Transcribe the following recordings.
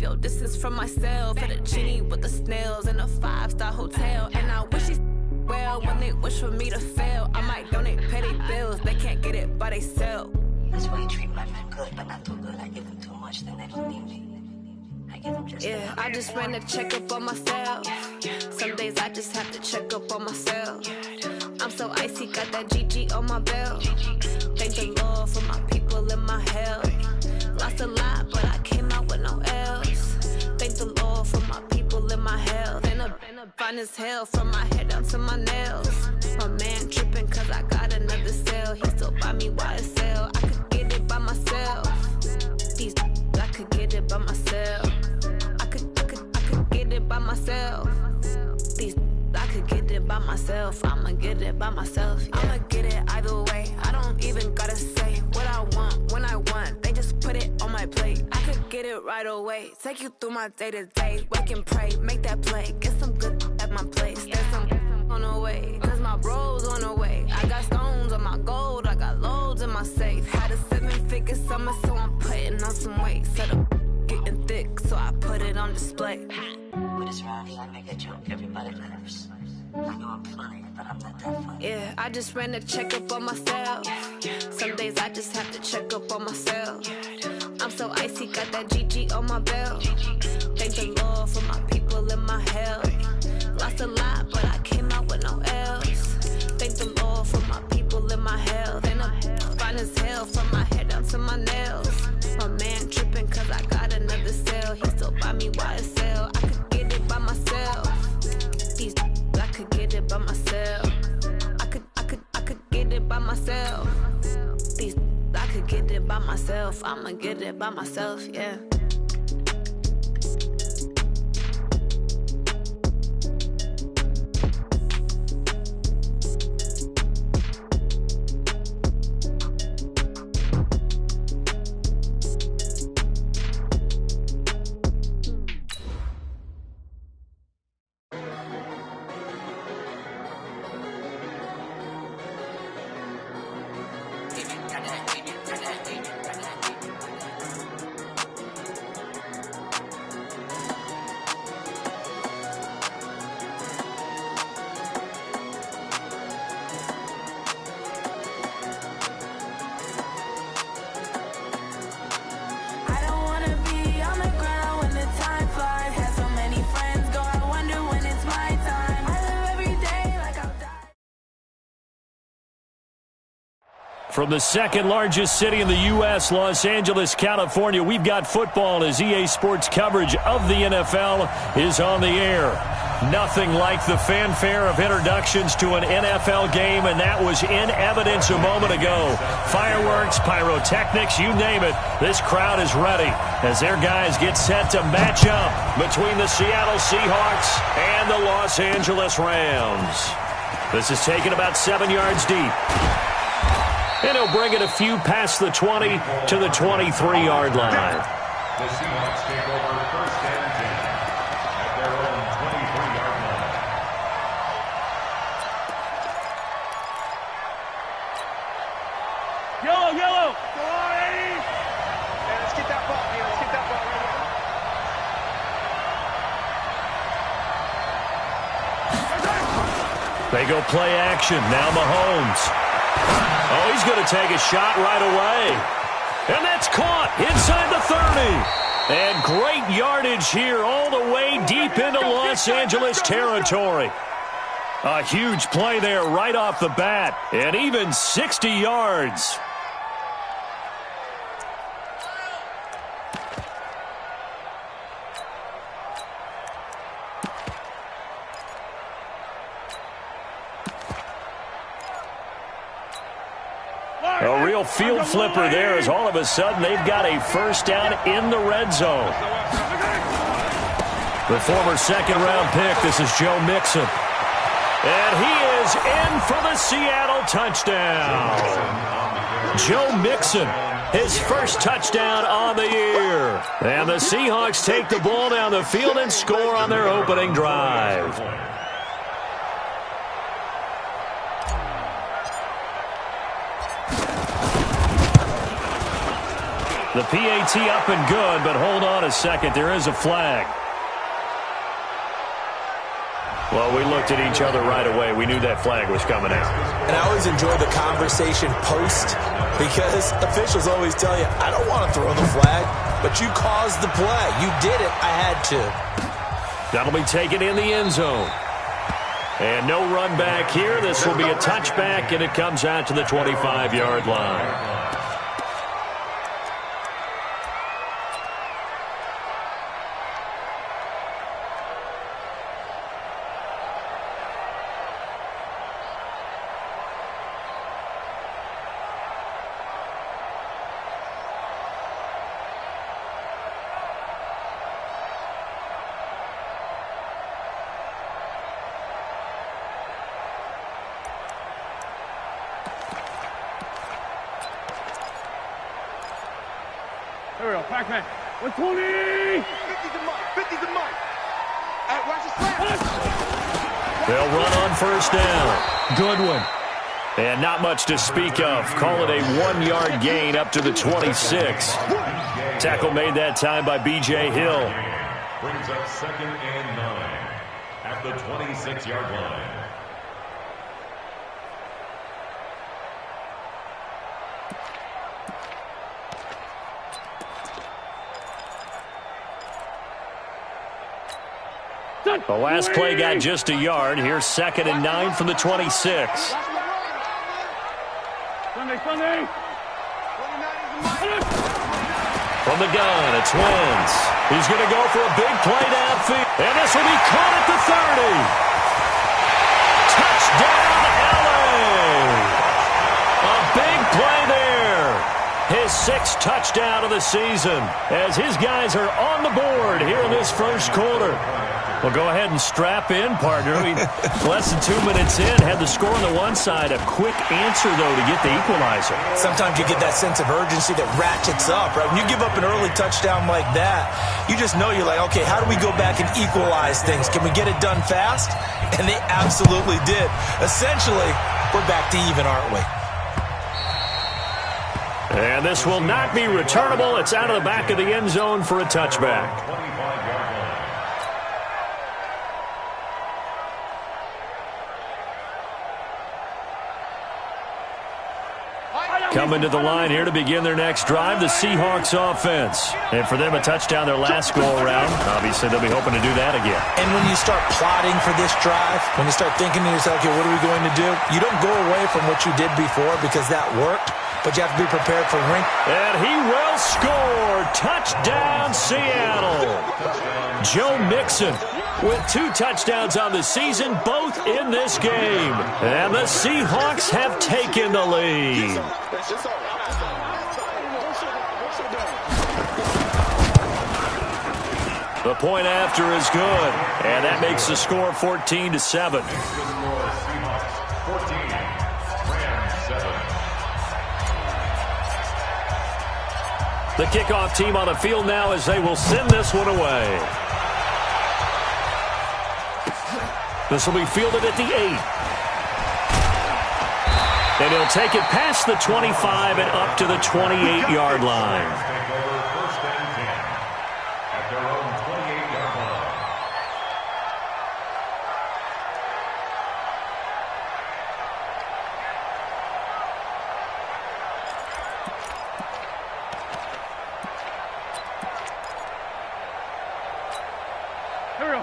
yo, this is from myself. For the genie with the snails in a 5-star hotel. And I wish these well when they wish for me to fail. I might donate, pay their bills. They can't get it by they sell. That's why you treat my men good, but not too good. I give them too much, then they don't need me. I give them just yeah, I just ran a checkup on myself. Some days I just have to check up on myself. I'm so icy, got that GG on my belt. Thank the Lord for my people in my health. Lost a lot, but I came out with no L's. Thank the Lord for my people in my health. And a fine as hell from my head down to my nails. My man tripping cause I got another cell. He still buy me YSL. I could get it by myself. These I could get it by myself. I could get it by myself. These I could get it by myself. I'ma get it by myself. Yeah. I'ma get it either way. I don't even gotta say what I want when I want. They just put it on my plate. I could get it right away. Take you through my day to day. Wake and pray, make that play. Get some good at my place. There's some on the way. Cause my bro's on the way. I got stones on my gold. I got loads in my safe. Had a 7-figure summer, so I'm putting on some weight. Set up getting thick, so I put it on display. With this round here, I make a joke, everybody laughs. I know I'm funny, but I'm not that funny. Yeah, I just ran a checkup on myself. Some days I just have to check up on myself. I'm so icy, got that GG on my belt. Thank the Lord for my people in my health. Lost a lot, but I came out with no L's. Thank the Lord for my people in my health. And I'm fine as hell from my head down to my nails. My man tripping cause I got another cell. He still buy me YSL. I could get it by myself. These I could get it by myself. I could get it by myself. These I could get it by myself. I'ma get it by myself, yeah. From the second largest city in the U.S., Los Angeles, California, we've got football as EA Sports coverage of the NFL is on the air. Nothing like the fanfare of introductions to an NFL game, and that was in evidence a moment ago. Fireworks, pyrotechnics, you name it. This crowd is ready as their guys get set to match up between the Seattle Seahawks and the Los Angeles Rams. This is taken about 7 yards deep. And he'll bring it a few past the 20 to the 23-yard line. The Seahawks take over first and 10 at their own 23-yard line. Yellow, yellow. Go on, Eddie. Hey, let's get that ball here. Let's get that ball right They go play action. Now Mahomes. Oh, he's going to take a shot right away. And that's caught inside the 30. And great yardage here all the way deep into Los Angeles territory. A huge play there right off the bat. And even 60 yards. A real field flipper there as all of a sudden they've got a first down in the red zone. The former second-round pick, this is Joe Mixon. And he is in for the Seattle touchdown. Joe Mixon, his first touchdown on the year. And the Seahawks take the ball down the field and score on their opening drive. The PAT up and good, but hold on a second. There is a flag. Well, we looked at each other right away. We knew that flag was coming out. And I always enjoy the conversation post because officials always tell you, I don't want to throw the flag, but you caused the play. You did it. I had to. That'll be taken in the end zone. And no run back here. This will be a touchback, and it comes out to the 25-yard line. Here we go, Pac-Man. 120! 50's a mark, 50's a mark. All right, watch the slap. They'll run on first down. Good one. And not much to speak of. Call it a 1-yard gain up to the 26. Tackle made that time by B.J. Hill. Brings up 2nd and 9 at the 26-yard line. The last play got just a yard. Here's 2nd and 9 from the 26. Sunday. From the gun, it's Wentz. He's going to go for a big play downfield. And this will be caught at the 30. Touchdown, LA. A big play there. His 6th touchdown of the season as his guys are on the board here in this first quarter. Well, go ahead and strap in, partner. Less than 2 minutes in, had the score on the one side. A quick answer, though, to get the equalizer. Sometimes you get that sense of urgency that ratchets up, right? When you give up an early touchdown like that, you just know you're like, okay, how do we go back and equalize things? Can we get it done fast? And they absolutely did. Essentially, we're back to even, aren't we? And this will not be returnable. It's out of the back of the end zone for a touchback. Coming to the line here to begin their next drive, the Seahawks offense. And for them, a touchdown their last go-around. Obviously, they'll be hoping to do that again. And when you start plotting for this drive, when you start thinking to yourself, okay, what are we going to do? You don't go away from what you did before because that worked, but you have to be prepared for ring. And he will score. Touchdown, Seattle. Joe Mixon with 2 touchdowns on the season, both in this game. And the Seahawks have taken the lead. The point after is good, and that makes the score 14-7. The kickoff team on the field now as they will send this one away. This will be fielded at the 8. And he'll take it past the 25 and up to the 28-yard line. First and 10 at their own 28-yard line.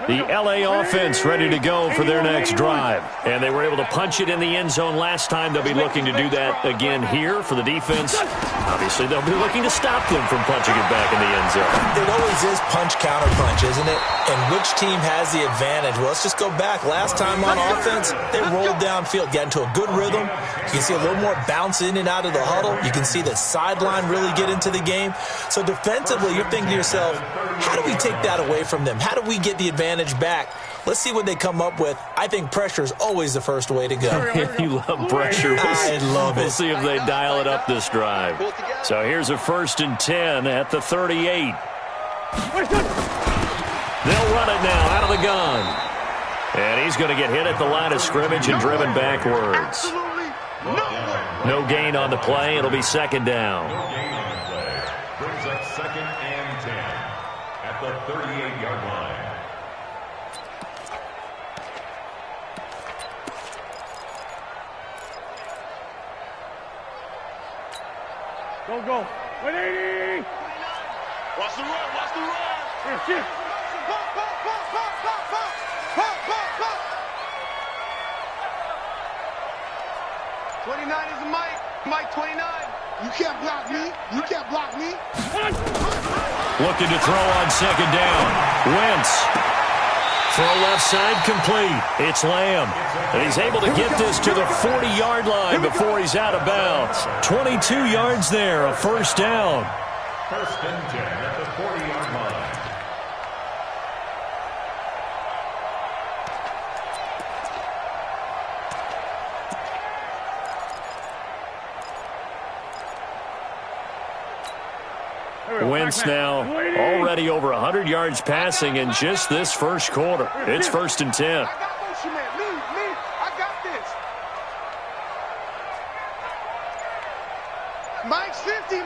The LA offense ready to go for their next drive. And they were able to punch it in the end zone last time. They'll be looking to do that again here for the defense. Obviously, they'll be looking to stop them from punching it back in the end zone. It always is punch-counter-punch, isn't it? And which team has the advantage? Well, let's just go back. Last time on offense, they rolled downfield, got into a good rhythm. You can see a little more bounce in and out of the huddle. You can see the sideline really get into the game. So defensively, you're thinking to yourself, how do we take that away from them? How do we get the advantage back? Let's see what they come up with. I think pressure is always the first way to go. You love pressure. I love it. We'll see if they dial it up this drive. So here's a 1st and 10 at the 38. They'll run it now out of the gun. And he's going to get hit at the line of scrimmage and driven backwards. No gain on the play. It'll be 2nd down. 2nd and 10 at the 38-yard line. Go. 180. Watch the run. Here, shit. Pop. 29 is the mic. Mike 29. You can't block me. Looking to throw on 2nd down. Wentz. Throw left side complete. It's Lamb. And he's able to get this to the 40-yard line before he's out of bounds. 22 yards there, a first down. 1st and 10 at the 40-yard line. Wentz now already over 100 yards passing in just this first quarter. It's 1st and 10. I got motion, man. Me. I got this. Mike's 50.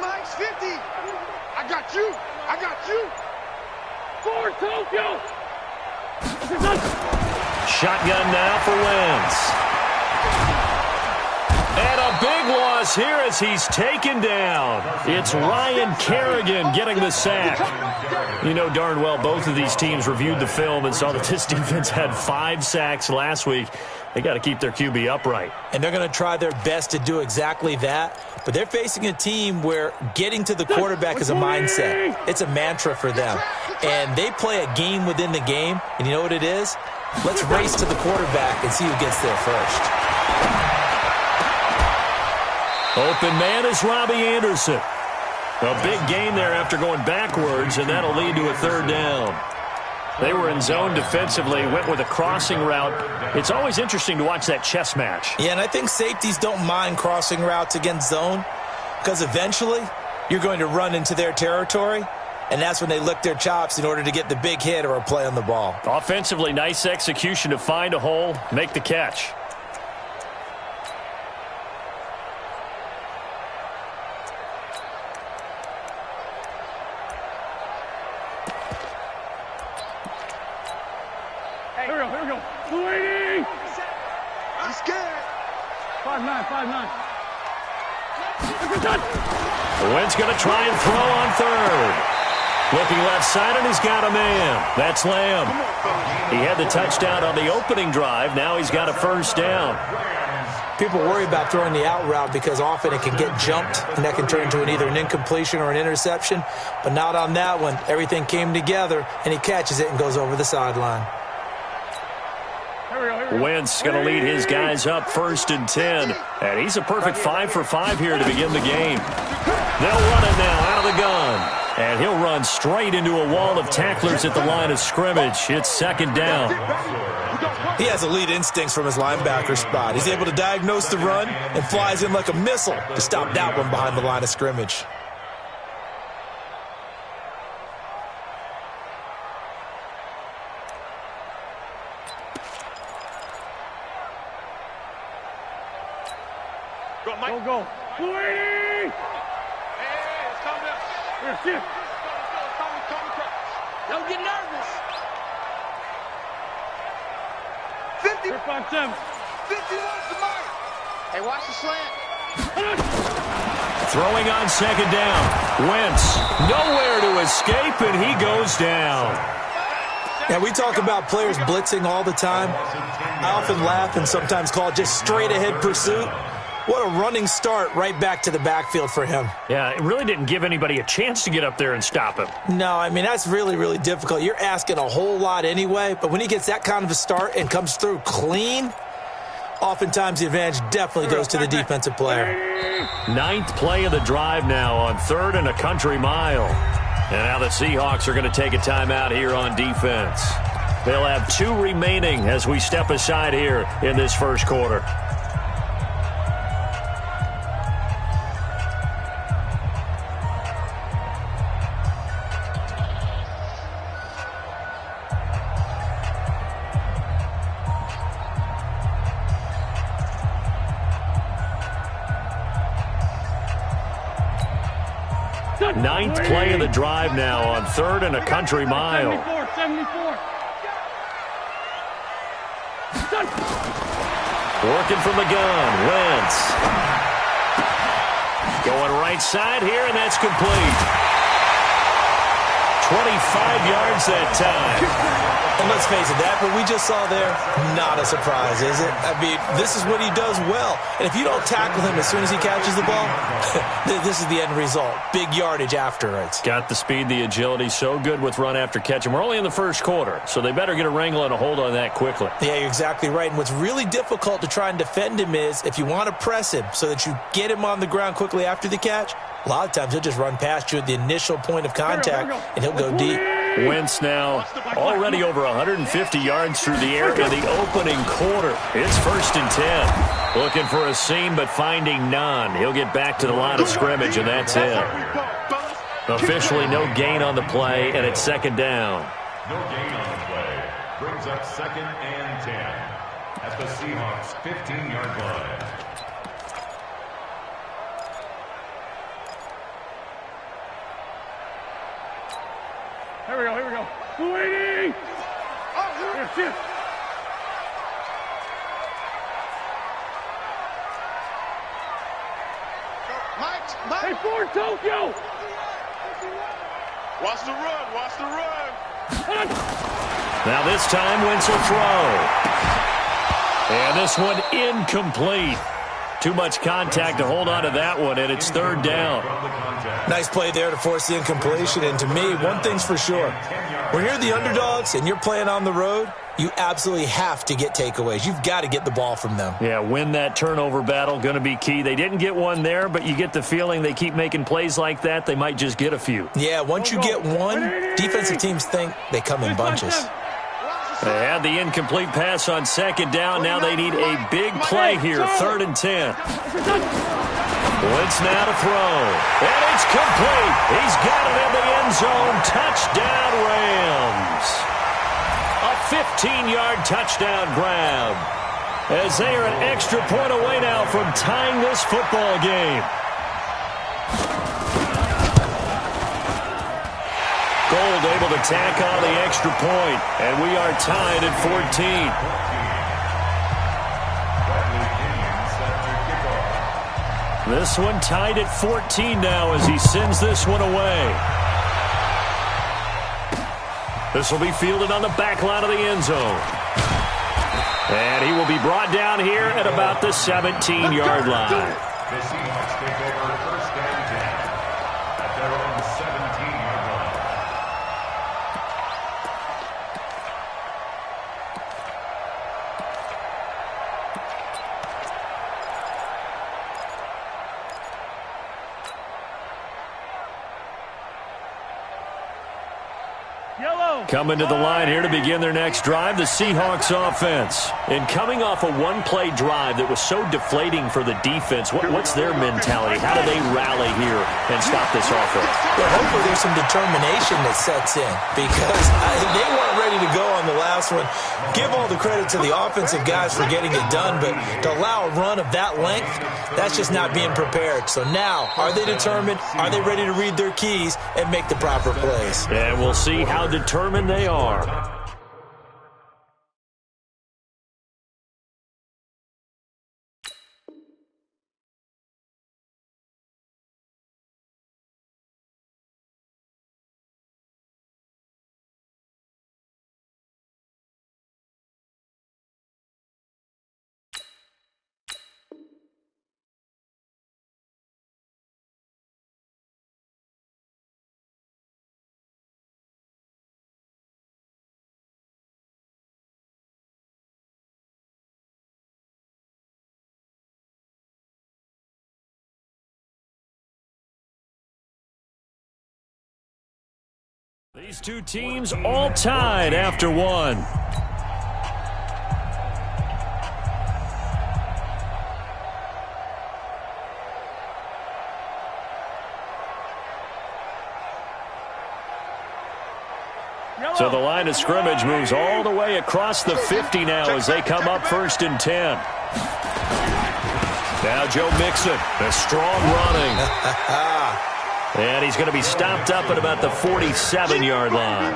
I got you. Forward, Tokyo. Shotgun now for Wentz. And a big loss here as he's taken down. It's Ryan Kerrigan getting the sack. You know darn well both of these teams reviewed the film and saw that this defense had 5 sacks last week. They got to keep their QB upright. And they're going to try their best to do exactly that. But they're facing a team where getting to the quarterback is a mindset. It's a mantra for them. And they play a game within the game. And you know what it is? Let's race to the quarterback and see who gets there first. Open man is Robbie Anderson. A big gain there after going backwards, and that'll lead to a 3rd down. They were in zone defensively, went with a crossing route. It's always interesting to watch that chess match. Yeah, and I think safeties don't mind crossing routes against zone because eventually you're going to run into their territory, and that's when they lick their chops in order to get the big hit or a play on the ball. Offensively, nice execution to find a hole, make the catch. Here we go. 280. I'm scared. 5'9". Wentz going to try and throw on 3rd. Looking left side, and he's got a man. That's Lamb. He had the touchdown on the opening drive. Now he's got a 1st down. People worry about throwing the out route because often it can get jumped, and that can turn into either an incompletion or an interception. But not on that one. Everything came together, and he catches it and goes over the sideline. Wentz going to lead his guys up 1st and 10. And he's a perfect 5 for 5 here to begin the game. They'll run it now out of the gun. And he'll run straight into a wall of tacklers at the line of scrimmage. It's 2nd down. He has elite instincts from his linebacker spot. He's able to diagnose the run and flies in like a missile to stop that one behind the line of scrimmage. Go. 280. Hey, it's coming down. Here, shit. Don't get nervous. 50. 5'7". 51's the mark. Hey, watch the slant. Throwing on 2nd down. Wentz nowhere to escape, and he goes down. Now, we talk about players blitzing all the time. I often laugh and sometimes call it just straight-ahead pursuit. What a running start right back to the backfield for him. Yeah, it really didn't give anybody a chance to get up there and stop him. No, I mean, that's really, really difficult. You're asking a whole lot anyway, but when he gets that kind of a start and comes through clean, oftentimes the advantage definitely goes to the defensive player. 9th play of the drive now on 3rd and a country mile. And now the Seahawks are going to take a timeout here on defense. They'll have 2 remaining as we step aside here in this first quarter. Ninth play of the drive now on 3rd and a country mile. 74. Working from the gun, Wentz. Going right side here, and that's complete. 25 yards that time. And let's face it, that what we just saw there, not a surprise, is it? I mean, this is what he does well. And if you don't tackle him as soon as he catches the ball, this is the end result. Big yardage afterwards. Got the speed, the agility, so good with run after catch. And we're only in the first quarter, so they better get a wrangle and a hold on that quickly. Yeah, you're exactly right. And what's really difficult to try and defend him is if you want to press him so that you get him on the ground quickly after the catch, a lot of times he'll just run past you at the initial point of contact, and he'll go deep. Wentz now already over 150 yards through the air in the opening quarter. It's 1st and 10. Looking for a seam, but finding none. He'll get back to the line of scrimmage, and that's it. Officially no gain on the play, and it's 2nd down. No gain on the play. Brings up 2nd and 10 at the Seahawks' 15-yard line. Here we go. 280! Here, shift. Mike. Hey, Ford, Tokyo! Watch the run. Now this time, Wentz will throw. And this one incomplete. Too much contact to hold on to that one, and it's 3rd down. Nice play there to force the incompletion. And to me, one thing's for sure. When you're the underdogs and you're playing on the road, you absolutely have to get takeaways. You've got to get the ball from them. Yeah, win that turnover battle, going to be key. They didn't get one there, but you get the feeling they keep making plays like that, they might just get a few. Yeah, once you get one, defensive teams think they come in bunches. They had the incomplete pass on 2nd down. Now they need a big play here, 3rd and 10. Wentz now to throw. And it's complete. He's got it in the end zone. Touchdown, Rams. A 15-yard touchdown grab. As they are an extra point away now from tying this football game. Gold able to tack on the extra point, and we are tied at 14. This one tied at 14 now as he sends this one away. This will be fielded on the back line of the end zone. And he will be brought down here at about the 17-yard line. The Seahawks take over 1st and 10 at their own 17-yard line. Coming to the line here to begin their next drive, the Seahawks offense. And coming off a one-play drive that was so deflating for the defense, what's their mentality? How do they rally here and stop this offense? Well, hopefully there's some determination that sets in because they weren't ready to go on the last one. Give all the credit to the offensive guys for getting it done, but to allow a run of that length, that's just not being prepared. So now, are they determined? Are they ready to read their keys and make the proper plays? And we'll see how determined they are. These two teams all tied after one. So the line of scrimmage moves all the way across the 50 now as they come up 1st and 10. Now Joe Mixon, a strong running. And he's going to be stopped up at about the 47-yard line.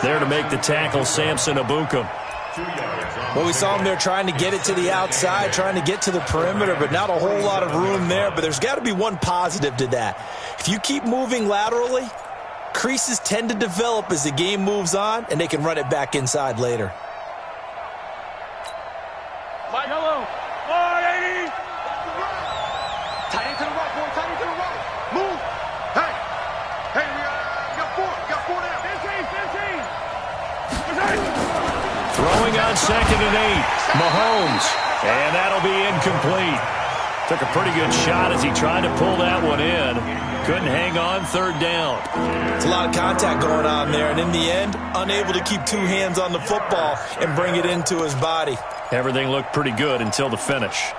There to make the tackle, Samson Abukum. Well, we saw him there trying to get it to the outside, trying to get to the perimeter, but not a whole lot of room there. But there's got to be one positive to that. If you keep moving laterally, creases tend to develop as the game moves on, and they can run it back inside later. Mike, hello. 480. Tight end to the right, boy. Tight end to the right. Move. Hey. Hey, we got four. We got four down. 15. Throwing on 2nd and 8. Mahomes. And that'll be incomplete. Took a pretty good shot as he tried to pull that one in. Couldn't hang on 3rd down. It's a lot of contact going on there, and in the end, unable to keep 2 hands on the football and bring it into his body. Everything looked pretty good until the finish.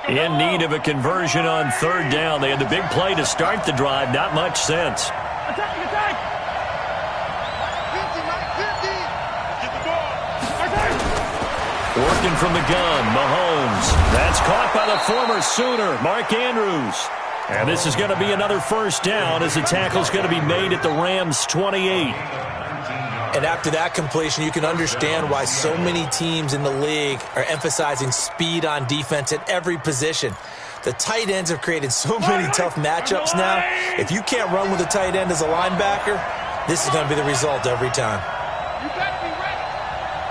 In need of a conversion on 3rd down. They had the big play to start the drive. Not much sense. Attack, attack. 50, Mike, 50. Get the ball. Attack. Working from the gun, Mahomes. That's caught by the former Sooner, Mark Andrews. And this is going to be another 1st down as the tackle's going to be made at the Rams' 28. And after that completion, you can understand why so many teams in the league are emphasizing speed on defense at every position. The tight ends have created so many tough matchups now. If you can't run with a tight end as a linebacker, this is going to be the result every time. You better be ready.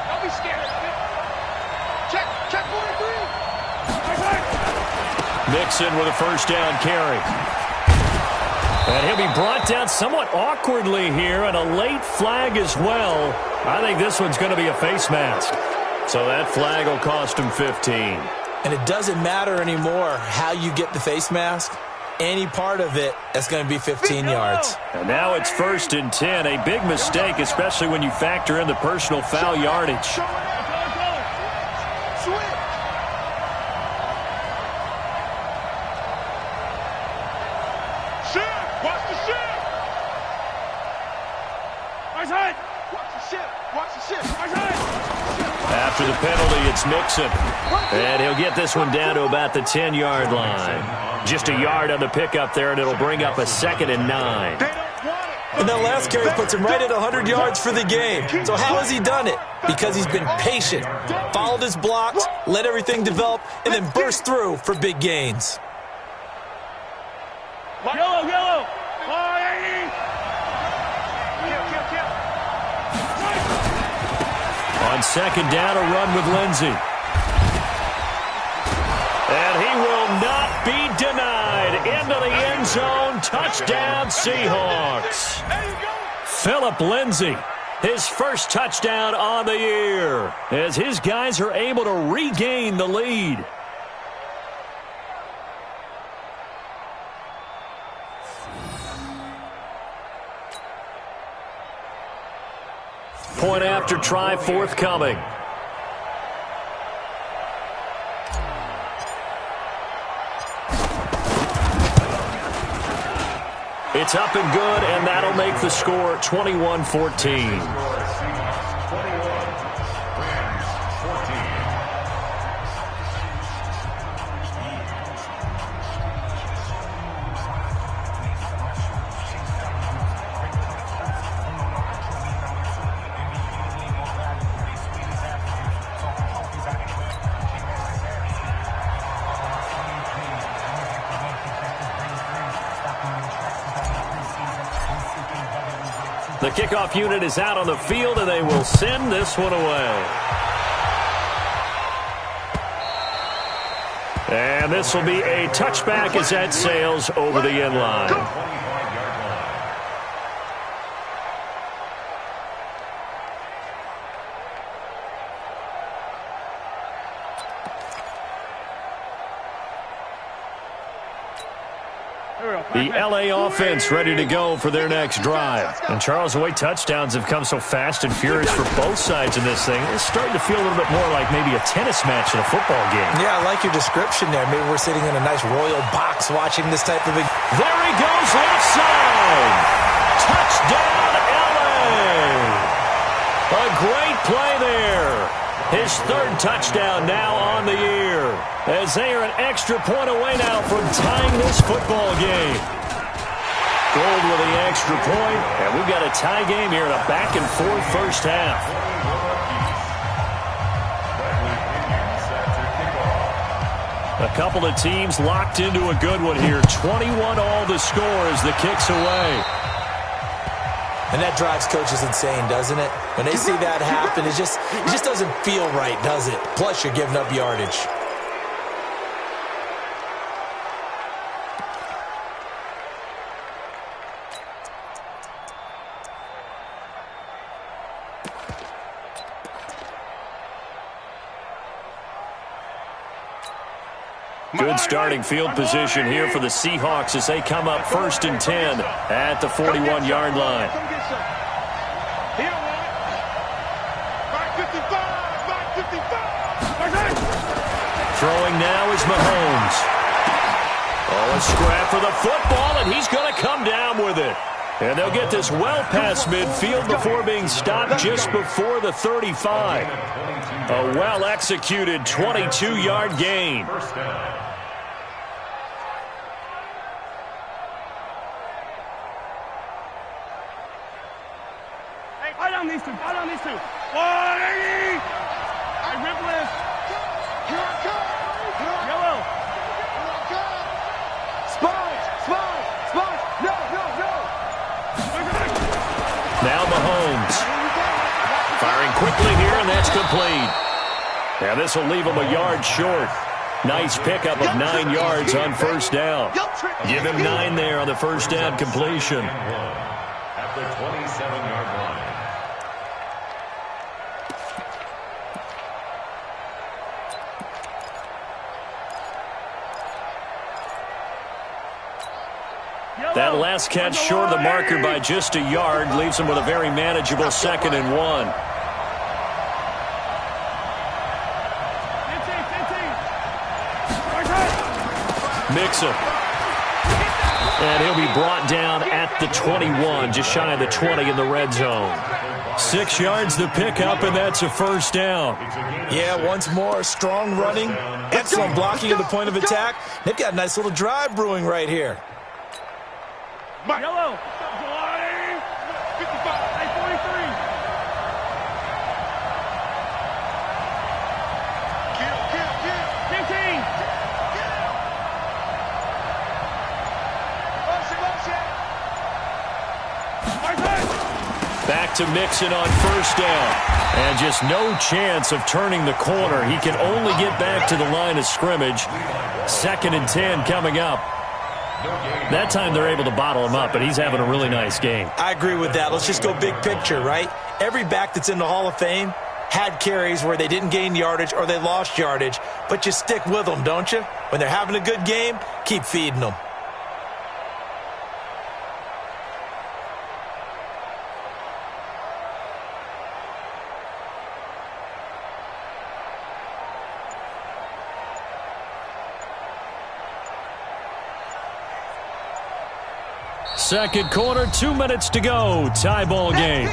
Don't be scared of it. Check 43. Mixon with a 1st down carry. And he'll be brought down somewhat awkwardly here, and a late flag as well. I think this one's going to be a face mask. So that flag will cost him 15. And it doesn't matter anymore how you get the face mask. Any part of it, that's going to be 15 yards. And now it's 1st and 10. A big mistake, especially when you factor in the personal foul yardage. After the penalty, it's Mixon. And he'll get this one down to about the 10-yard line. Just a yard on the pickup there, and it'll bring up a 2nd and 9. And that last carry puts him right at 100 yards for the game. So how has he done it? Because he's been patient, followed his blocks, let everything develop, and then burst through for big gains. Yellow. 480. On 2nd down, a run with Lindsey. And he will not be denied. Into the end zone. Touchdown, Seahawks. Phillip Lindsey, his 1st touchdown on the year, as his guys are able to regain the lead. Point after try forthcoming. It's up and good, and that'll make the score 21-14. The kickoff unit is out on the field, and they will send this one away. And this will be a touchback as that sails over the end line. The L.A. offense ready to go for their next drive. And, Charles, the way touchdowns have come so fast and furious for both sides in this thing, it's starting to feel a little bit more like maybe a tennis match in a football game. Yeah, I like your description there. Maybe we're sitting in a nice royal box watching this type of... There he goes, left side. Touchdown, L.A. A great play there. His third touchdown now on the year, as they are an extra point away now from tying this football game. Gold with the extra point, and we've got a tie game here in a back-and-forth first half. A couple of teams locked into a good one here. 21 all the score as the kick's away. And that drives coaches insane, doesn't it? When they see that happen, it just doesn't feel right, does it? Plus, you're giving up yardage. Good starting field position here for the Seahawks as they come up 1st and 10 at the 41-yard line. Throwing now is Mahomes. Oh, a scrap for the football, and he's going to come down with it. And they'll get this well past midfield before being stopped just before the 35. A well-executed 22-yard gain. Hey, fight on these two. 180! I rip left. Yellow. Spot. No. Now Mahomes. Firing quickly here, and that's complete. Now this will leave him a yard short. Nice pickup of 9 yards on first down. Give him 9 there on the first down completion. At the 27-yard line. That last catch short of the marker by just a yard leaves him with a very manageable 2nd and 1. Mixon. And he'll be brought down at the 21, just shy of the 20 in the red zone. 6 yards to pick up, and that's a first down. Yeah, once more, strong running, excellent blocking at the point of attack. They've got a nice little drive brewing right here. Yellow. 55. Hey, 43. Kill. 15. Back to Mixon on first down. And just no chance of turning the corner. He can only get back to the line of scrimmage. 2nd and 10 coming up. That time they're able to bottle him up, but he's having a really nice game. I agree with that. Let's just go big picture, right? Every back that's in the Hall of Fame had carries where they didn't gain yardage or they lost yardage, but you stick with them, don't you? When they're having a good game, keep feeding them. Second quarter, 2 minutes to go. Tie ball game.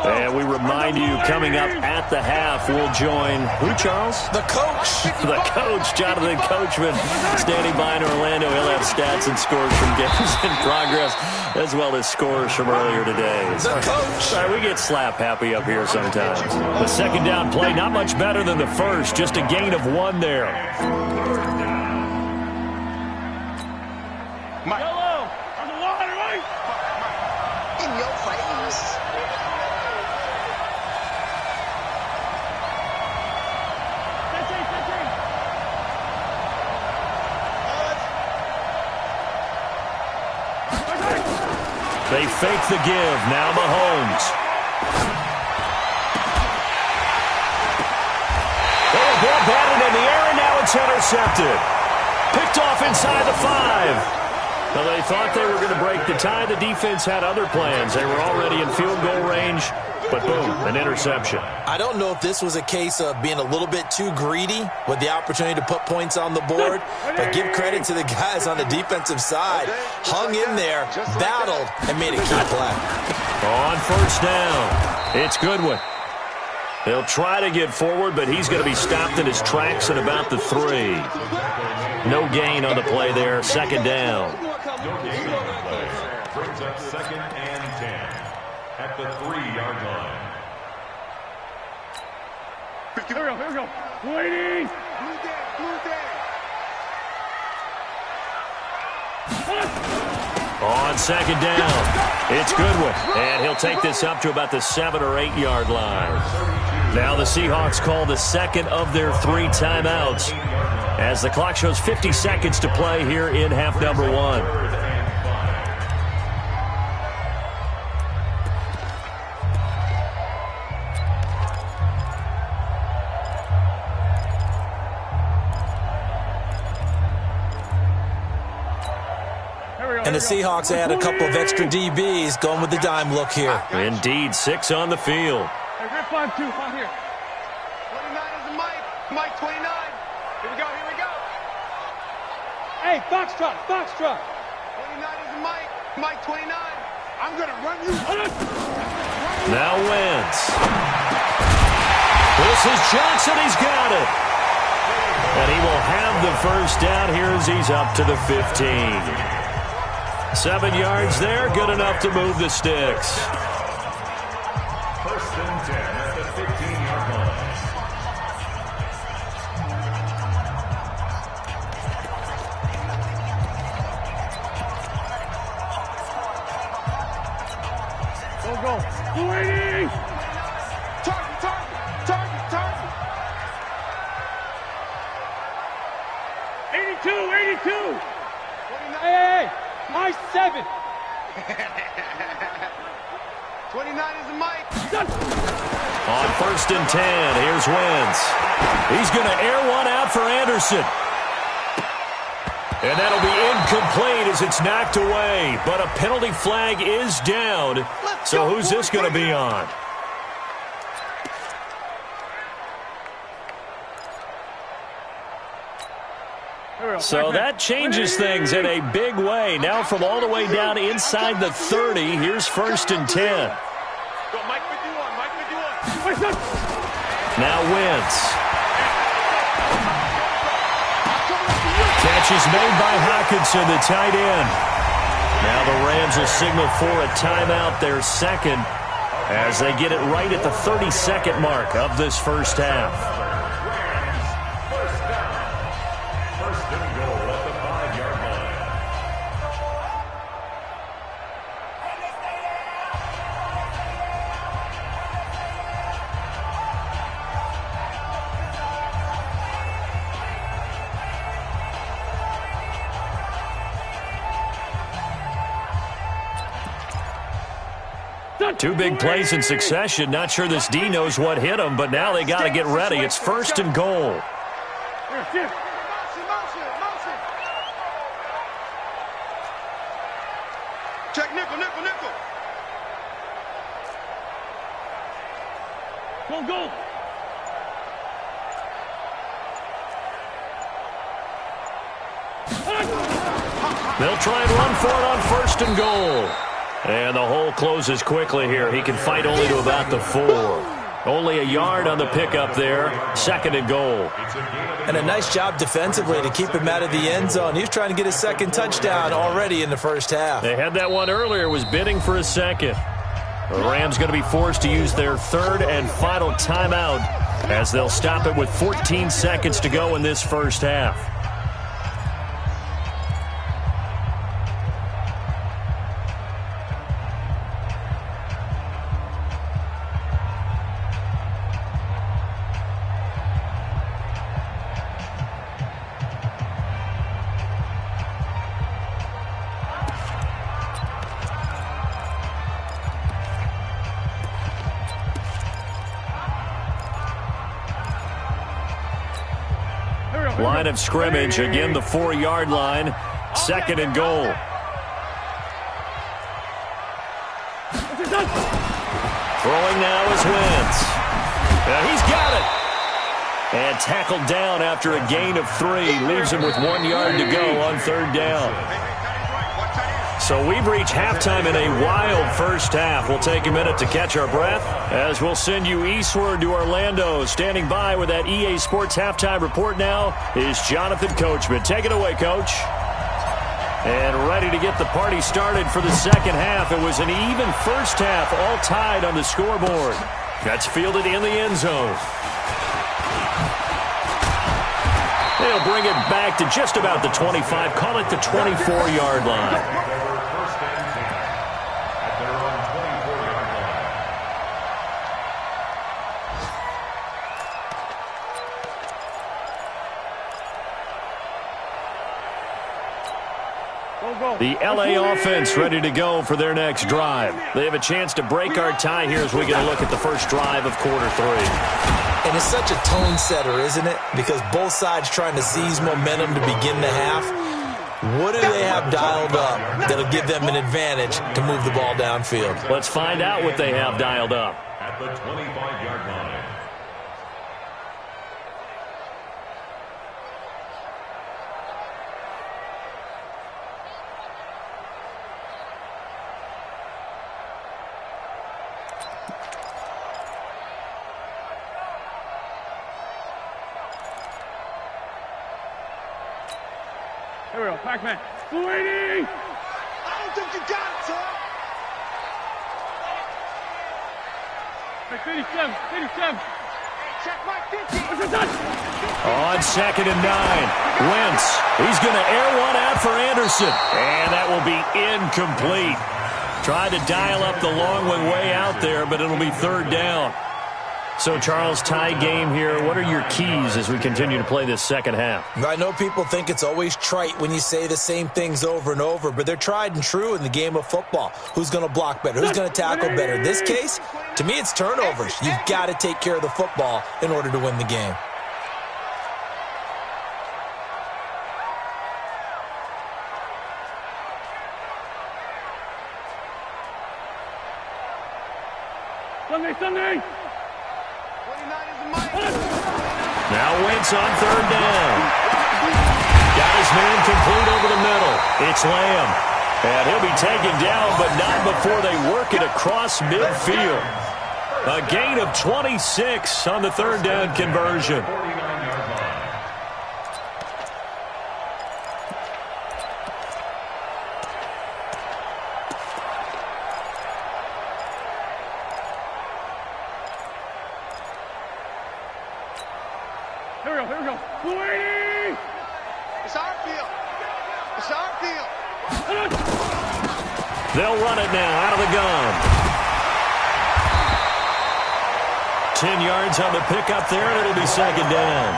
And we remind you, coming up at the half, we'll join, who, Charles? The coach. The coach, Jonathan Coachman, standing by in Orlando. He'll have stats and scores from games in progress, as well as scores from earlier today. The coach. Sorry, we get slap happy up here sometimes. The second down play, not much better than the first, just a gain of 1 there. Yellow. On the line, right? In your face. They fake the give. Now Mahomes. Oh, ball batted in the air, and now it's intercepted. Picked off inside the 5. Well, they thought they were going to break the tie. The defense had other plans. They were already in field goal range, but boom, an interception. I don't know if this was a case of being a little bit too greedy with the opportunity to put points on the board, but give credit to the guys on the defensive side. Hung in there, battled, and made a key play. On first down, it's Goodwin. They'll try to get forward, but he's going to be stopped in his tracks at about the 3. No gain on the play there, second down. Brings up second and 10 at the 3-yard line. Here we go. Waiting. On second down, it's Goodwin, and he'll take this up to about the 7 or 8 yard line. Now the Seahawks call the second of their 3 timeouts as the clock shows 50 seconds to play here in half number 1. And the Seahawks add a couple of extra DBs going with the dime look here. Indeed, 6 on the field. Hey, rip 5-2, 5 here. 29 is the Mike. Mike 29. Here we go. Hey, box truck. 29 is the Mike. Mike 29. I'm going to run you. Now Wentz. This is Johnson. He's got it. And he will have the first down here as he's up to the 15. 7 yards there, good enough to move the sticks. First and 10 at the 15-yard line. Go. Waiting. Target. 82. Hey. My 7. 29 is the Mike. On first and 10, here's Wentz. He's going to air one out for Anderson. And that'll be incomplete as it's knocked away. But a penalty flag is down. So who's this going to be on? So that changes things in a big way. Now from all the way down inside the 30, here's first and 10. Mike 51. Now Wentz. Catch is made by Hawkinson, the tight end. Now the Rams will signal for a timeout, their second, as they get it right at the 30-second mark of this first half. Two big plays in succession. Not sure this D knows what hit him, but now they got to get ready. It's first and goal. Check nickel. Go. They'll try and run for it on first and goal. And the hole closes quickly here. He can fight only to about the 4. Only a yard on the pickup there. Second and goal. And a nice job defensively to keep him out of the end zone. He was trying to get his second touchdown already in the first half. They had that one earlier, was bidding for a second. The Rams going to be forced to use their third and final timeout as they'll stop it with 14 seconds to go in this first half. Line of scrimmage, again the 4-yard line. Second and goal. Throwing now is Wentz. He's got it. And tackled down after a gain of 3. Leaves him with 1 yard to go on third down. So we've reached halftime in a wild first half. We'll take a minute to catch our breath as we'll send you eastward to Orlando. Standing by with that EA Sports halftime report now is Jonathan Coachman. Take it away, Coach. And ready to get the party started for the second half. It was an even first half, all tied on the scoreboard. That's fielded in the end zone. They'll bring it back to just about the 25. Call it the 24-yard line. The LA offense ready to go for their next drive. They have a chance to break our tie here as we get a look at the first drive of quarter 3. And it's such a tone setter, isn't it? Because both sides trying to seize momentum to begin the half. What do they have dialed up that'll give them an advantage to move the ball downfield? Let's find out what they have dialed up. At the 25-yard line. Here we go, Pac-Man. 280! I don't think you got it, sir. 37, 37. Check my 50. On second and 9. Wentz. He's going to air one out for Anderson. And that will be incomplete. Tried to dial up the long one way out there, but it'll be third down. So, Charles, tie game here. What are your keys as we continue to play this second half? I know people think it's always trite when you say the same things over and over, but they're tried and true in the game of football. Who's going to block better? Who's going to tackle better? In this case, to me, it's turnovers. You've got to take care of the football in order to win the game. Sunday! Now Wentz on third down. Got his man complete over the middle. It's Lamb. And he'll be taken down, but not before they work it across midfield. A gain of 26 on the third down conversion. Here we go. 280! It's our field. It's our field. They'll run it now out of the gun. 10 yards on the pickup there, and it'll be second down.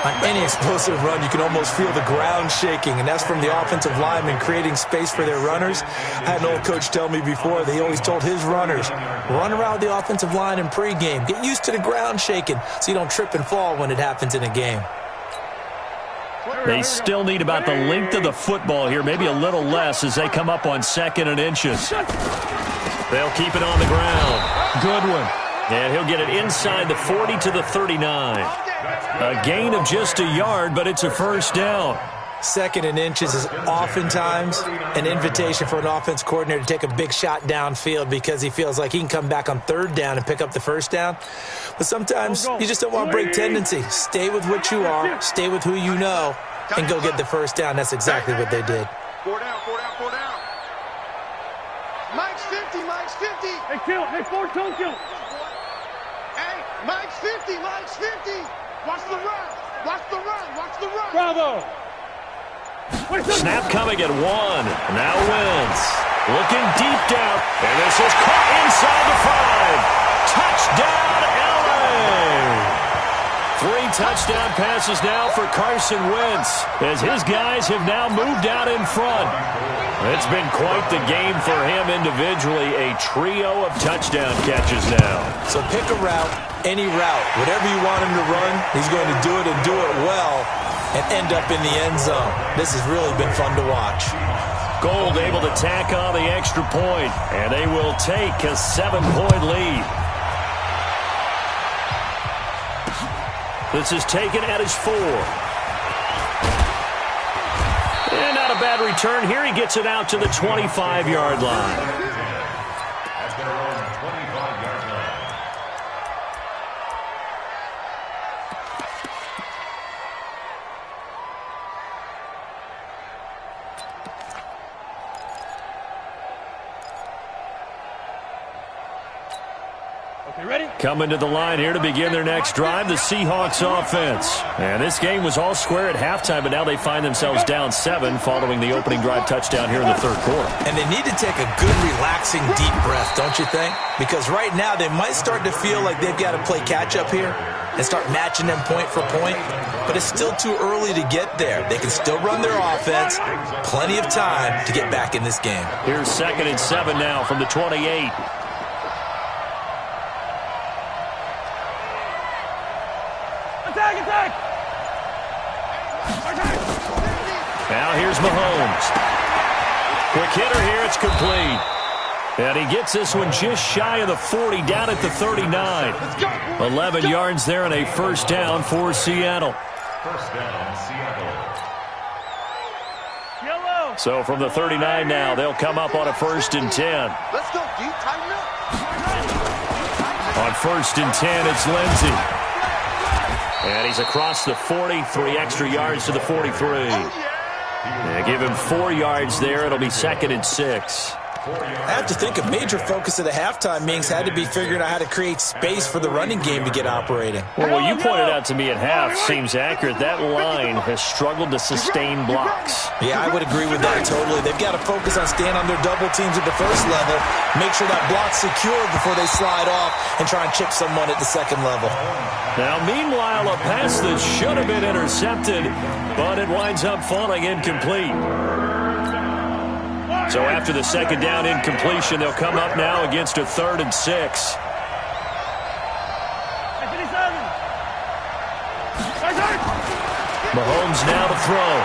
On any explosive run, you can almost feel the ground shaking, and that's from the offensive linemen creating space for their runners. I had an old coach tell me before that he always told his runners, run around the offensive line in pregame. Get used to the ground shaking so you don't trip and fall when it happens in a game. They still need about the length of the football here, maybe a little less as they come up on second and inches. They'll keep it on the ground. Goodwin. And he'll get it inside the 40 to the 39. A gain of just a yard, but it's a first down. Second and inches is oftentimes an invitation for an offense coordinator to take a big shot downfield because he feels like he can come back on third down and pick up the first down. But sometimes you just don't want to break tendency. Stay with what you are, stay with who you know, and go get the first down. That's exactly what they did. 4 down. Mike's 50. Hey, kill. Hey, Ford, don't kill. Hey, Mike's 50. Watch the run. Bravo. Snap coming at 1. Now Wentz. Looking deep down. And this is caught inside the 5. Touchdown, LA. 3 touchdown passes now for Carson Wentz as his guys have now moved out in front. It's been quite the game for him individually. A trio of touchdown catches now. So pick a route, any route. Whatever you want him to run, he's going to do it and do it well and end up in the end zone. This has really been fun to watch. Gold able to tack on the extra point, and they will take a 7-point lead. This is taken at his 4. And not a bad return here. He gets it out to the 25-yard line. At their own 25-yard line. Okay, ready? Coming to the line here to begin their next drive, the Seahawks offense. And this game was all square at halftime, but now they find themselves down 7 following the opening drive touchdown here in the third quarter. And they need to take a good, relaxing, deep breath, don't you think? Because right now they might start to feel like they've got to play catch-up here and start matching them point for point. But it's still too early to get there. They can still run their offense. Plenty of time to get back in this game. Here's 2nd and 7 now from the 28. Attack! Now here's Mahomes. Quick hitter here. It's complete. And he gets this one just shy of the 40, down at the 39. 11 yards there and a first down for Seattle. First down, Seattle. Yellow. So from the 39 now, they'll come up on a 1st and 10. Let's go, D. Tighten up. On 1st and 10, it's Lindsey. And he's across the 40, 3 extra yards to the 43. Yeah, give him 4 yards there. It'll be 2nd and 6. I have to think a major focus of the halftime meetings had to be figuring out how to create space for the running game to get operating. Well, what you pointed out to me at half seems accurate. That line has struggled to sustain blocks. Yeah, I would agree with that totally. They've got to focus on staying on their double teams at the first level, make sure that block's secured before they slide off and try and chip someone at the second level. Now, meanwhile, a pass that should have been intercepted, but it winds up falling incomplete. So after the 2nd down incompletion, they'll come up now against a 3rd and 6. Mahomes now to throw.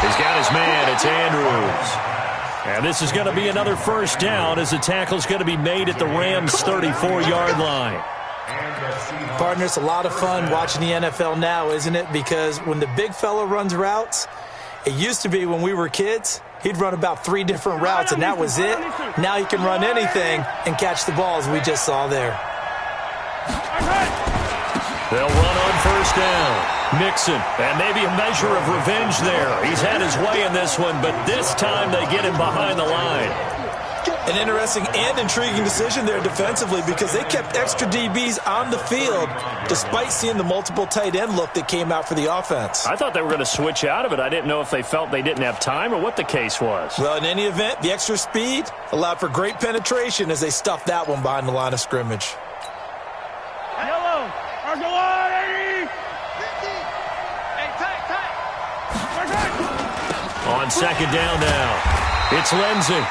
He's got his man. It's Andrews. And this is going to be another first down as the tackle's going to be made at the Rams' 34-yard line. Partner, it's a lot of fun watching the NFL now, isn't it? Because when the big fella runs routes, it used to be when we were kids, he'd run about 3 different routes, and that was it. Now he can run anything and catch the ball, as we just saw there. They'll run on first down. Mixon, and maybe a measure of revenge there. He's had his way in this one, but this time they get him behind the line. An interesting and intriguing decision there defensively because they kept extra DBs on the field despite seeing the multiple tight end look that came out for the offense. I thought they were going to switch out of it. I didn't know if they felt they didn't have time or what the case was. Well, in any event, the extra speed allowed for great penetration as they stuffed that one behind the line of scrimmage. Yellow. Argo on, 80. 50. Hey, tight. On 2nd down now, it's Lindsey.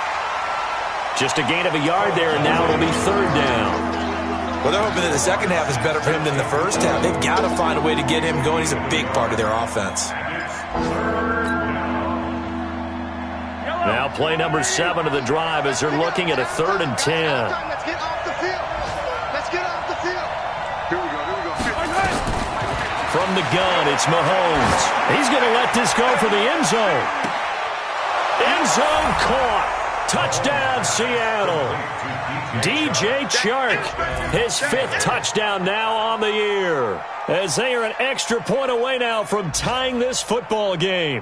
Just a gain of a yard there, and now it'll be 3rd down. Well, they're hoping that the second half is better for him than the first half. They've got to find a way to get him going. He's a big part of their offense. Now play number 7 of the drive as they're looking at a 3rd and 10. Let's get off the field. Let's get off the field. Here we go. From the gun, it's Mahomes. He's going to let this go for the end zone. End zone caught. Touchdown, Seattle. DJ Chark, his 5th touchdown now on the year, as they are an extra point away now from tying this football game.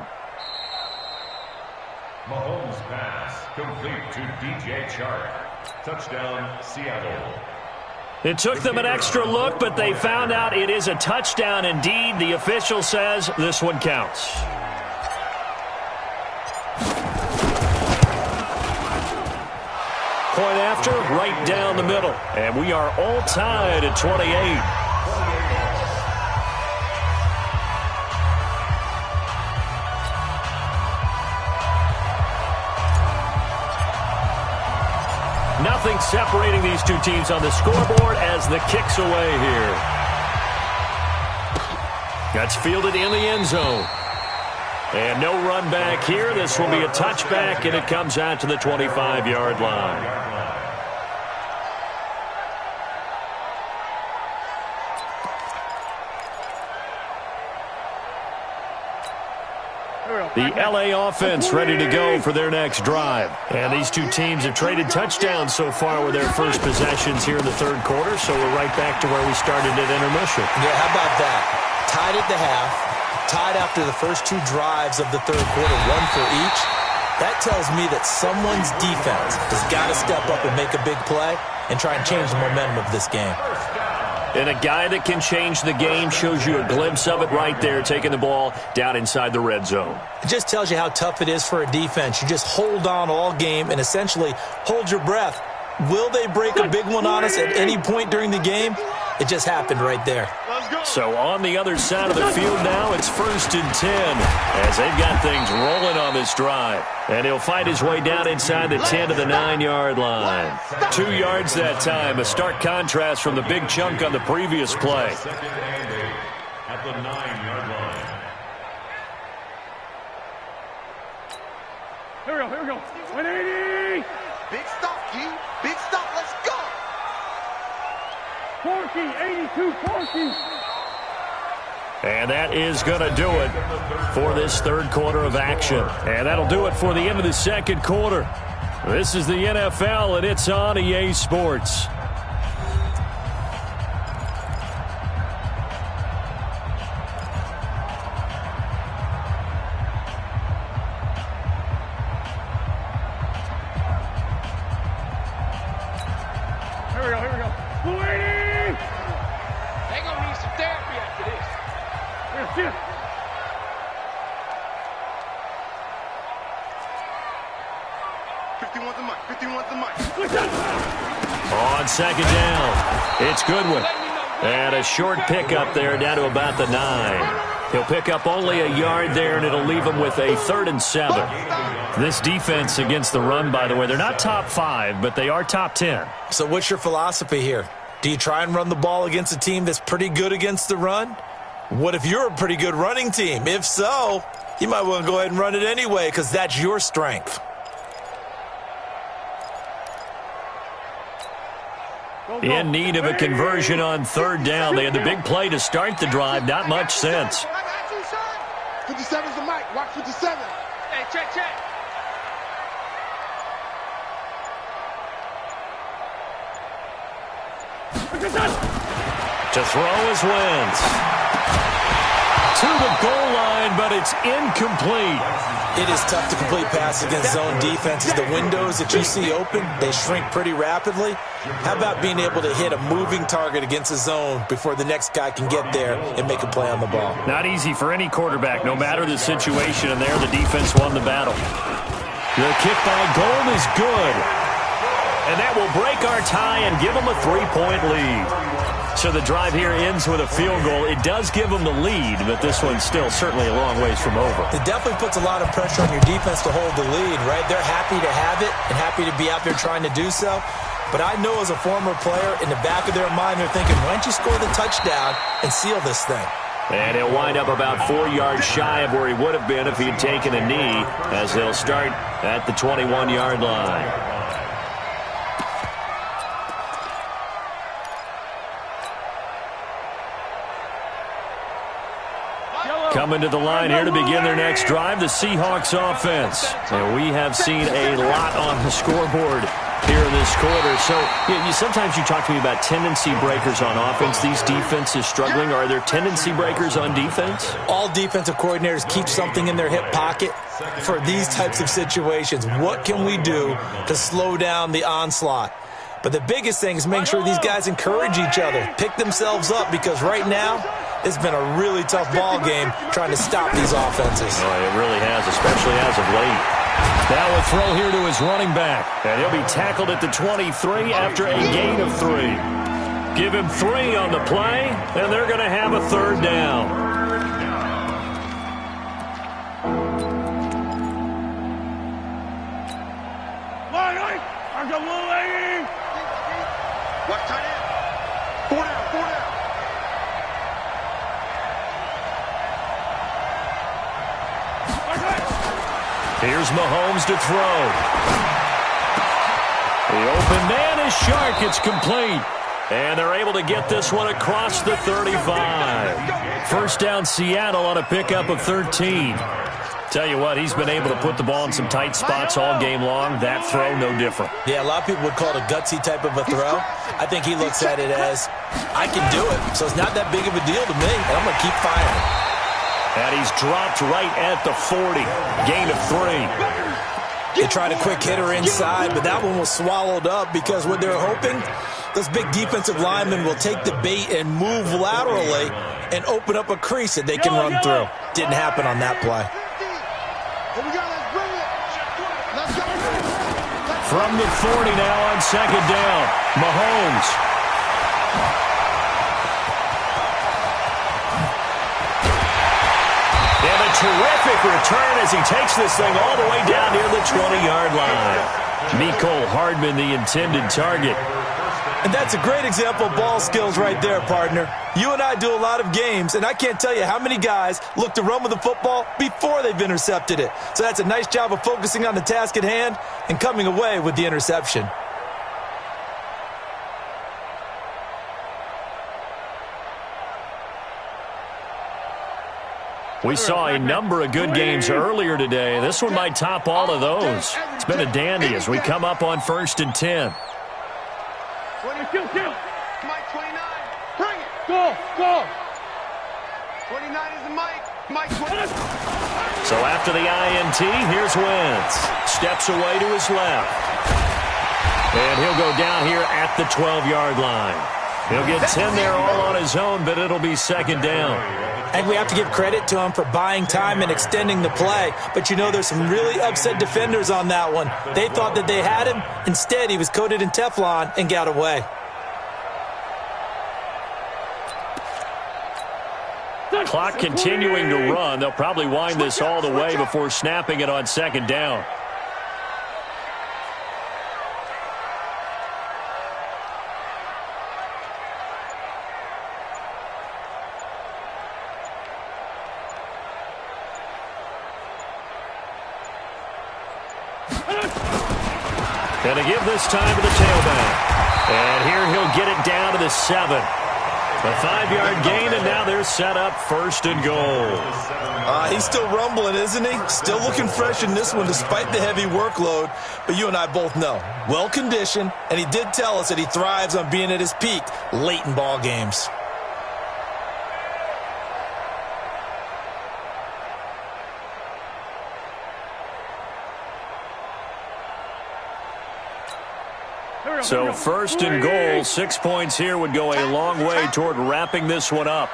Mahomes pass complete to DJ Chark. Touchdown, Seattle. It took them an extra look, but they found out it is a touchdown indeed. The official says this one counts. Point after, right down the middle. And we are all tied at 28. Nothing separating these two teams on the scoreboard as the kick's away here. That's fielded in the end zone. And no run back here. This will be a touchback, and it comes out to the 25-yard line. The LA offense ready to go for their next drive. And these two teams have traded touchdowns so far with their first possessions here in the third quarter, so we're right back to where we started at intermission. Yeah, how about that? Tied at the half, tied after the first two drives of the third quarter, one for each. That tells me that someone's defense has got to step up and make a big play and try and change the momentum of this game. And a guy that can change the game shows you a glimpse of it right there, taking the ball down inside the red zone. It just tells you how tough it is for a defense. You just hold on all game and essentially hold your breath. Will they break a big one on us at any point during the game? It just happened right there. So on the other side of the field now, it's 1st and 10 as they've got things rolling on this drive. And he'll fight his way down inside the 10 to the 9-yard line. 2 yards that time, a stark contrast from the big chunk on the previous play. At the 9-yard line. Here we go. 180. Big stop, G. Big stop. Let's go. 82, 40. And that is going to do it for this third quarter of action. And that'll do it for the end of the second quarter. This is the NFL, and it's on EA Sports. Here we go. 280. They're going to need some therapy after this. Here. 51's the mic. On second down, it's Goodwin. And a short pickup there down to about the 9. He'll pick up only a yard there, and it'll leave him with a 3rd and 7. This defense against the run, by the way, they're not top 5, but they are top 10. So what's your philosophy here? Do you try and run the ball against a team that's pretty good against the run? What if you're a pretty good running team? If so, you might want to go ahead and run it anyway because that's your strength. In need of a conversion on 3rd down. They had the big play to start the drive. Not much sense. 57's the mic. Watch 57. Hey, check. To throw is Wentz. To the goal line, but it's incomplete. It is tough to complete passes against zone defenses. The windows that you see open, they shrink pretty rapidly. How about being able to hit a moving target against a zone before the next guy can get there and make a play on the ball? Not easy for any quarterback, no matter the situation, and there the defense won the battle. The kick by Gold is good. And that will break our tie and give them a 3-point lead. So the drive here ends with a field goal. It does give them the lead, but this one's still certainly a long ways from over. It definitely puts a lot of pressure on your defense to hold the lead, right? They're happy to have it and happy to be out there trying to do so. But I know as a former player, in the back of their mind, they're thinking, why don't you score the touchdown and seal this thing? And he'll wind up about 4 yards shy of where he would have been if he had taken a knee, as they'll start at the 21-yard line. Coming to the line here to begin their next drive, the Seahawks offense. And we have seen a lot on the scoreboard here in this quarter. So sometimes you talk to me about tendency breakers on offense. These defenses struggling. Are there tendency breakers on defense? All defensive coordinators keep something in their hip pocket for these types of situations. What can we do to slow down the onslaught? But the biggest thing is make sure these guys encourage each other, pick themselves up, because right now it's been a really tough ball game trying to stop these offenses. Oh, it really has, especially as of late. Now a throw here to his running back, and he'll be tackled at the 23 after a gain of 3. Give him 3 on the play, and they're going to have a 3rd down. Watch tight end. 4 down. Here's Mahomes to throw. The open man is Shark. It's complete. And they're able to get this one across the 35. First down Seattle on a pickup of 13. Tell you what, he's been able to put the ball in some tight spots all game long. That throw, no different. Yeah, a lot of people would call it a gutsy type of a throw. I think he looks at it as, I can do it, so it's not that big of a deal to me, and I'm going to keep firing. And he's dropped right at the 40. Gain of 3. They tried a quick hitter inside, but that one was swallowed up because what they're hoping, those big defensive linemen will take the bait and move laterally and open up a crease that they can run through. Didn't happen on that play. From the 40 now on second down, Mahomes. And a terrific return as he takes this thing all the way down near the 20-yard line. Mecole Hardman, the intended target. And that's a great example of ball skills right there, partner. You and I do a lot of games, and I can't tell you how many guys look to run with the football before they've intercepted it. So that's a nice job of focusing on the task at hand and coming away with the interception. We saw a number of good games earlier today. This one might top all of those. It's been a dandy as we come up on 1st and 10. Mike 29. Bring it. Go. 29 is the Mike 29. So after the INT, here's Wentz. Steps away to his left. And he'll go down here at the 12-yard line. He'll get 10 there all on his own, but it'll be second down. And we have to give credit to him for buying time and extending the play. But, you know, there's some really upset defenders on that one. They thought that they had him. Instead, he was coated in Teflon and got away. Clock continuing to run. They'll probably wind this all the way before snapping it on second down. And to give this time to the tailback. And here he'll get it down to the 7. A 5-yard gain, and now they're set up 1st and goal. He's still rumbling, isn't he? Still looking fresh in this one despite the heavy workload. But you and I both know, well-conditioned, and he did tell us that he thrives on being at his peak late in ball games. So 1st and goal, 6 points here would go a long way toward wrapping this one up.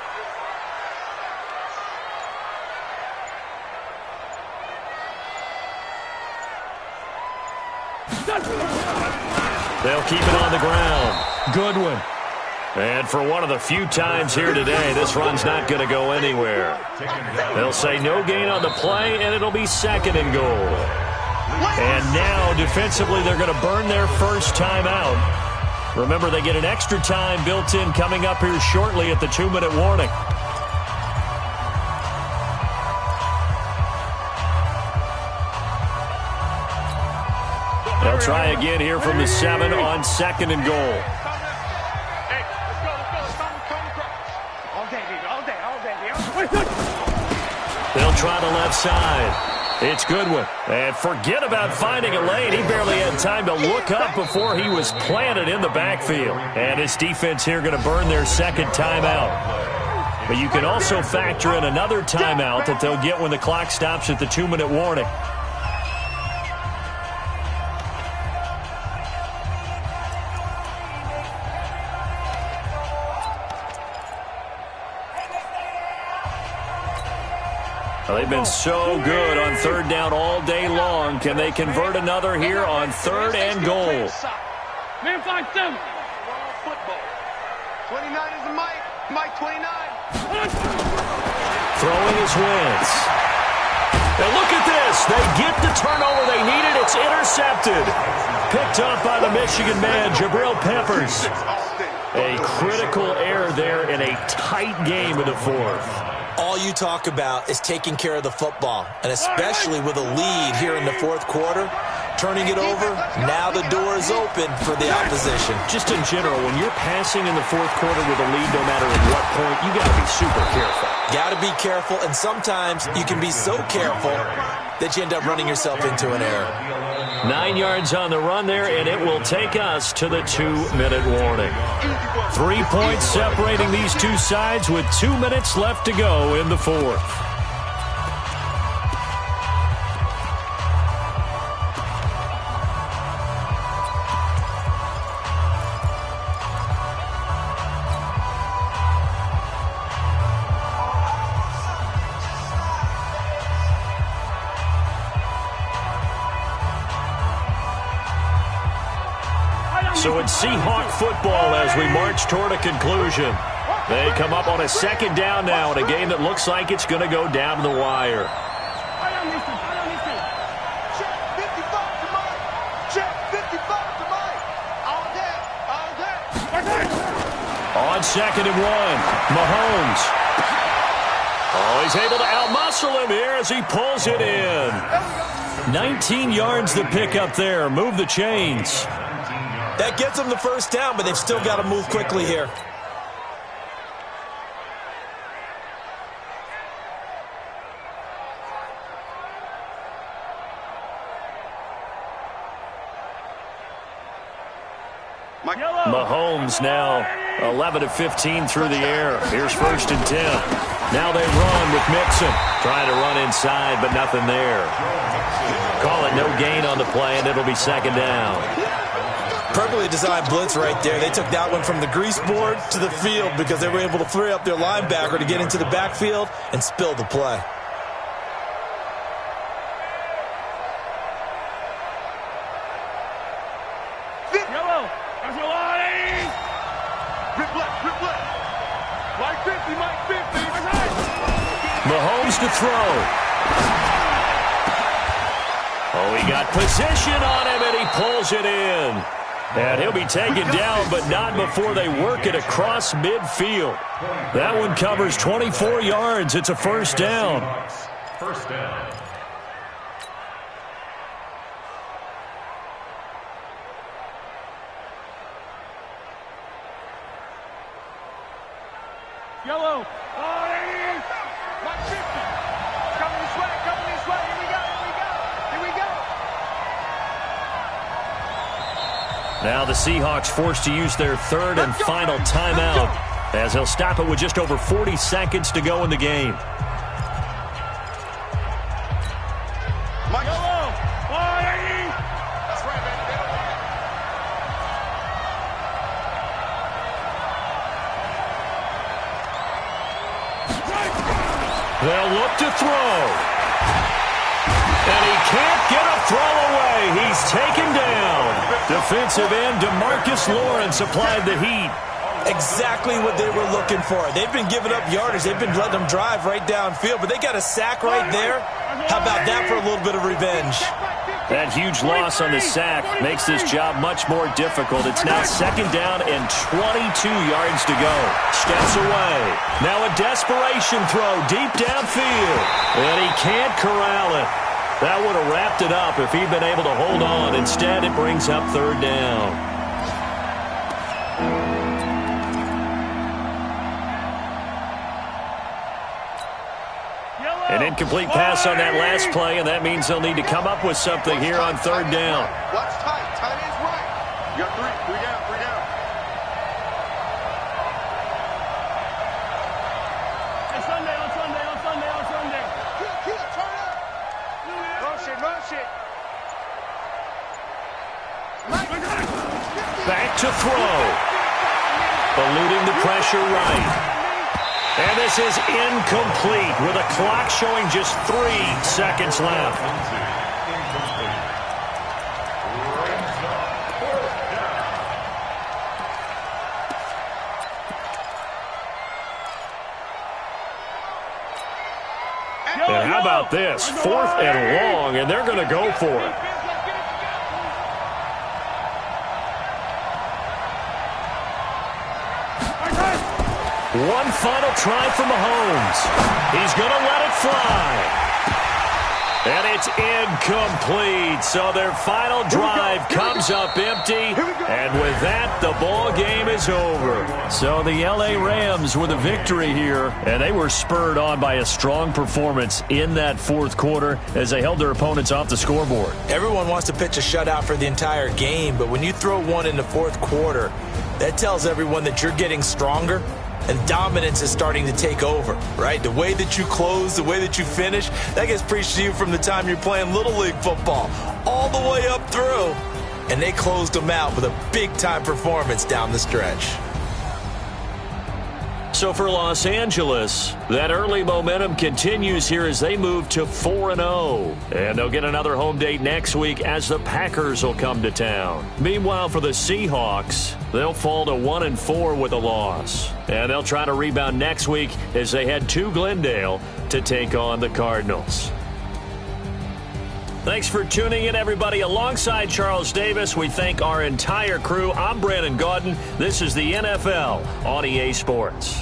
They'll keep it on the ground. Goodwin. And for one of the few times here today, this run's not going to go anywhere. They'll say no gain on the play, and it'll be 2nd and goal. And now, defensively, they're going to burn their first timeout. Remember, they get an extra time built in coming up here shortly at the 2-minute warning. They'll try again here from the 7 on 2nd and goal. Hey, let's go. All day, baby. They'll try the left side. It's Goodwin. And forget about finding a lane. He barely had time to look up before he was planted in the backfield. And his defense here going to burn their 2nd timeout. But you can also factor in another timeout that they'll get when the clock stops at the 2-minute warning. They've been so good on 3rd down all day long. Can they convert another here on 3rd and goal? Man, 5-7. Football. 29 is the Mike 29. Throwing his Wentz. And look at this. They get the turnover they needed. It's intercepted. Picked up by the Michigan man, Jabril Peppers. A critical error there in a tight game in the 4th. All you talk about is taking care of the football, and especially with a lead here in the 4th quarter, turning it over, now the door is open for the opposition. Just in general, when you're passing in the fourth quarter with a lead, no matter at what point, you got to be super careful. Got to be careful, and sometimes you can be so careful that you end up running yourself into an error. 9 yards on the run there, and it will take us to the 2-minute warning. 3 points separating these two sides with 2 minutes left to go in the fourth. So it's Seahawk football as we march toward a conclusion. They come up on a second down now in a game that looks like it's going to go down to the wire. Check 55 to Mike. Check 55 to Mike. All day. On 2nd and 1, Mahomes. Oh, he's able to outmuscle him here as he pulls it in. 19 yards to pick up there. Move the chains. That gets them the first down, but they've still got to move quickly here. Mahomes now 11 of 15 through the air. Here's 1st and 10. Now they run with Mixon. Trying to run inside, but nothing there. Call it no gain on the play, and it'll be 2nd down. Perfectly designed blitz right there. They took that one from the grease board to the field because they were able to free up their linebacker to get into the backfield and spill the play. Mahomes to throw. Oh, he got position on him, and he pulls it in. And he'll be taken down, but not before they work it across midfield. That one covers 24 yards. It's a 1st down. First down. Yellow. Oh, there he is. 150. Coming this way. Here we go. Now the Seahawks forced to use their 3rd and final timeout as they'll stop it with just over 40 seconds to go in the game. They'll look to throw. And he can't get a throw away. He's taken down. Defensive end DeMarcus Lawrence applied the heat. Exactly what they were looking for. They've been giving up yardage. They've been letting them drive right downfield, but they got a sack right there. How about that for a little bit of revenge? That huge loss on the sack makes this job much more difficult. It's now 2nd down and 22 yards to go. Steps away. Now a desperation throw deep downfield. And he can't corral it. That would have wrapped it up if he'd been able to hold on. Instead, it brings up 3rd down. An incomplete pass on that last play, and that means they'll need to come up with something here on 3rd down. Watch tight. Tight is right. You got 3 down. On Sunday. Keep turn up. Run shit. Back to throw. Eluding the pressure right. And this is incomplete with a clock showing just 3 seconds left. And how about this? 4th and long, and they're going to go for it. One final try for Mahomes. He's going to let it fly. And it's incomplete. So their final drive comes up empty. And with that, the ball game is over. So the LA Rams with a victory here. And they were spurred on by a strong performance in that fourth quarter as they held their opponents off the scoreboard. Everyone wants to pitch a shutout for the entire game, but when you throw one in the fourth quarter, that tells everyone that you're getting stronger. And dominance is starting to take over, right? The way that you close, the way that you finish, that gets preached to you from the time you're playing Little League football all the way up through. And they closed them out with a big-time performance down the stretch. So for Los Angeles, that early momentum continues here as they move to 4-0. And they'll get another home date next week as the Packers will come to town. Meanwhile, for the Seahawks, they'll fall to 1-4 with a loss. And they'll try to rebound next week as they head to Glendale to take on the Cardinals. Thanks for tuning in, everybody. Alongside Charles Davis, we thank our entire crew. I'm Brandon Gaudin. This is the NFL on EA Sports.